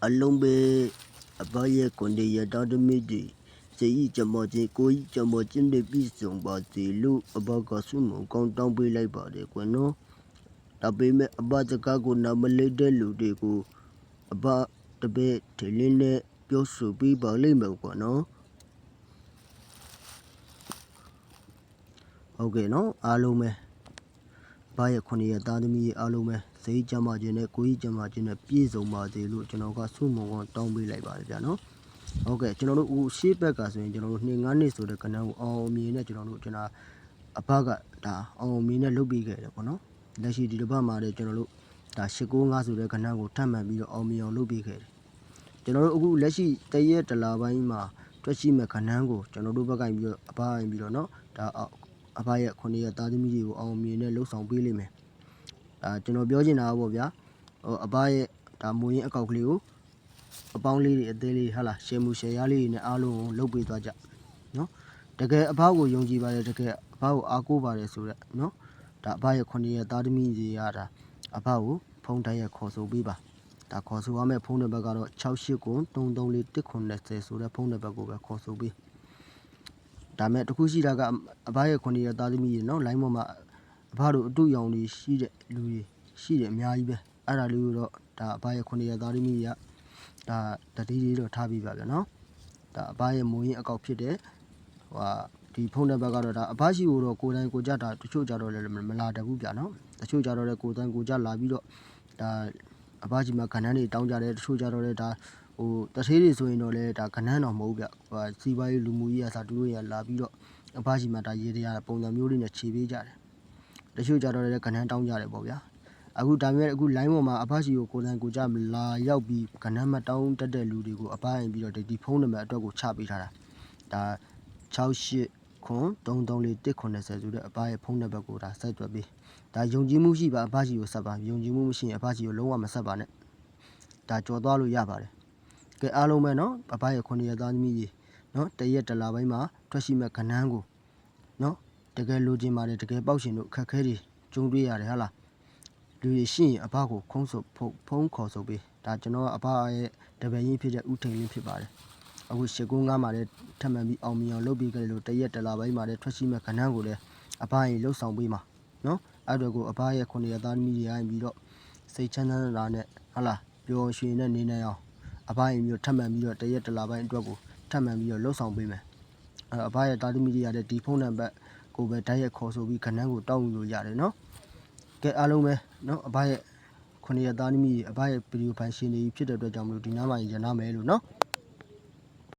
အလုံးပဲအဘရဲ့ကွန်ဒီရတော်သမီးတွေစေဤကြမောချင်းကိုကြီးကြမောချင်းတွေပြီးဆုံးပါစေလို့အဘကဆုမကောင်းတောင်းပေးလိုက်ပါတယ်ကွနော်ဒါပေမဲ့အဘစကားကိုနားမလည်တဲ့လူတွေကိုအဘတပည့်ထလင်းနဲ့ပြောဆိုပြီးပါလိမ့်မယ်ကွနော်ဟုတ်ကဲ့နော်အားလုံးပဲဘာရဲ့ခုနှစ်ရက်သားသမီးအားလုံးပဲစိတ်ကြမ်းမှခြင်းနဲ့ကိုယ်ကြီးကြမ်းမှခြင်းနဲ့ပြည့်စုံပါစေလို့ကျွန်တော်ကဆုမွန်ကောင်းတောင်းပေးလိုက်ပါတယ်ဗျာနော်ဟုတ်ကဲ့ကျွန်တော်တို့ဦးရှေ့ဘက်ကဆိုရင်ကျွန်တော်တို့2-5နှစ်ဆိုတဲ့ကဏ္ဍကိုအောင်မြင်နဲ့ကျွန်တော်အဘကဒါအောင်မြင်နဲ့လုပ်ပြီးခဲ့တယ်ပေါ့နော်လက်ရှိဒီတစ်ပတ်မှာလည်းကျွန်တော်တို့ဒါ895ဆိုတဲ့ကဏ္ဍကိုထပ်မှန်ပြီးတော့အောင်မြင်အောင်လုပ်ပြီးခဲ့တယ်ကျွန်တော်တို့အခုလက်ရှိတရက်တလာပိုင်းမှာတွေ့ရှိမဲ့ကဏ္ဍကိုကျွန်တော်တို့ဘက်ကပြီးတော့အဘအိမ်ပြီးတော့နော်ဒါအဘရဲ့9ရက်သားသမီးတွေကိုအောင်မြင်နဲ့လှုပ်ဆောင်ပေးလိမ့်မယ်ဒါကျွန်တော်ပြောချင်တာပေါ့ဗျာအဘရဲ့ဒါမူရင်းအကောက်ကလေးကိုအပေါင်းလေးတွေအသေးလေးဟာလားရှယ်မူရှယ်ရလေးတွေနဲ့အားလုံးကိုလှုပ်ပေးသွားကြနော်တကယ်အဘကိုယုံကြည်ပါတယ်တကယ်အဘကိုအားကိုးပါတယ်ဆိုရက်နော်ဒါအဘရဲ့9ရက်သားသမီးတွေရတာအဘကိုဖုန်းတိုင်းရခေါ်ဆိုပေးပါဒါခေါ်ဆိုရမယ့်ဖုန်းနံပါတ်ကတော့689334190ဆိုတဲ့ဖုန်းနံပါတ်ကိုပဲခေါ်ဆိုပေးဒါမဲ့တခုရှိတာကအဘရဲ့9ရက်သားသမီးတွေနော်လိုင်းပေါ်မှာအဘတို့အတူရောင်တွေရှိတဲ့လူတွေရှိတယ်အများကြီးပဲအဲ့ဒါလေးကိုတော့ဒါအဘရဲ့9ရက်သားသမီးတွေကဒါတတိလေးတော့ထားပြီးပါဗျာနော်ဒါအဘရဲ့မူရင်းအကောက်ဖြစ်တဲ့ဒီဖုန်းနံပါတ်ကတော့ဒါအဘရှိကိုတော့ကိုယ်တိုင်ကိုကြတာတချို့ကြတော့လည်းမလာတတ်ဘူးဗျာနော်တချို့ကြတော့လည်းကိုယ်တိုင်ကိုကြလာပြီးတော့ဒါအဘရှိမှာခဏနေတောင်းကြတယ်တချို့ကြတော့လည်းဒါတထေးတွေဆိုရင်တော့လည်းဒါခဏတော့မဟုတ်ဗျစီးပွားရေးလူမှုရေးအစားသူတို့ရလာပြီးတော့အဘရှိမှာဒါရေးတရားပုံစံမျိုးလေးနဲ့ခြေပေးကြတယ်တချို့ကြတော့လည်းခဏတောင်းကြတယ်ပေါ့ဗျာအခုဒါပေမဲ့အခု line ပေါ်မှာအဘရှိကိုကိုယ်တိုင်ကိုကြလာရောက်ပြီးခဏမှတောင်းတက်တဲ့လူတွေကိုအဘရင်ပြီးတော့ဒီဖုန်းနံပါတ်အတွက်ကိုချပေးထားတာဒါ689334190ဆိုတဲ့အဘရဲ့ဖုန်းနံပါတ်ကိုဒါဆက်သွယ်ပေးဒါယုံကြည်မှုရှိပါအဘရှိကိုဆက်ပါယုံကြည်မှုမရှိရင်အဘရှိကိုလုံးဝမဆက်ပါနဲ့ဒါကြော်သွားလို့ရပါတယ်ကဲအားလုံးပဲနော်အဘရဲ့9ရက်သားသမီးကြီးနော်တရက်တလာပိုင်းမှာထွက်ရှိမဲ့ခဏန်းကိုနော်တကယ်လိုချင်ပါတယ်တကယ်ပေါက်ရှင်တို့အခက်ခဲတွေကြုံတွေ့ရတယ်ဟာလားလူတွေရှိရင်အဘကိုဖုန်းခေါ်ဆိုပေးဒါကျွန်တော်ကအဘရဲ့တပည့်ရင်းဖြစ်တဲ့ဦးထိန်လင်းဖြစ်ပါတယ်အခု895မှာလည်းထပ်မှန်ပြီးအောင်မြင်အောင်လုပ်ပြီးကြတယ်လို့တရက်တလာပိုင်းမှာလည်းထွက်ရှိမဲ့ခဏန်းကိုလည်းအဘရင်လှုပ်ဆောင်ပေးမှာနော်အဲ့တော့ကိုအဘရဲ့9ရက်သားသမီးတွေရင်ပြီးတော့စိတ်ချမ်းသာနဲ့ဟာလားပျော်ရွှင်နဲ့နေနိုင်အောင်အဘရင်မျိုးထပ်မှန်ပြီးတော့တရက်တလာပိုင်းအတွက်ကိုထပ်မှန်ပြီးတော့လှုပ်ဆောင်ပေးမယ်အဘရဲ့သားသမီးတွေရတဲ့ဒီဖုန်းနံပါတ်ကိုပဲတိုက်ရိုက်ခေါ်ဆိုပြီးခဏန်းကိုတောင်းယူလို့ရတယ်နော်ကဲအားလုံးပဲနော်အဘရဲ့9ရက်သားသမီးအဘရဲ့ဗီဒီယိုဖိုင်ရှင်တွေဖြစ်တဲ့အတွက်ကြောင့်မလို့ဒီနားမှာရနာမယ်လို့နော်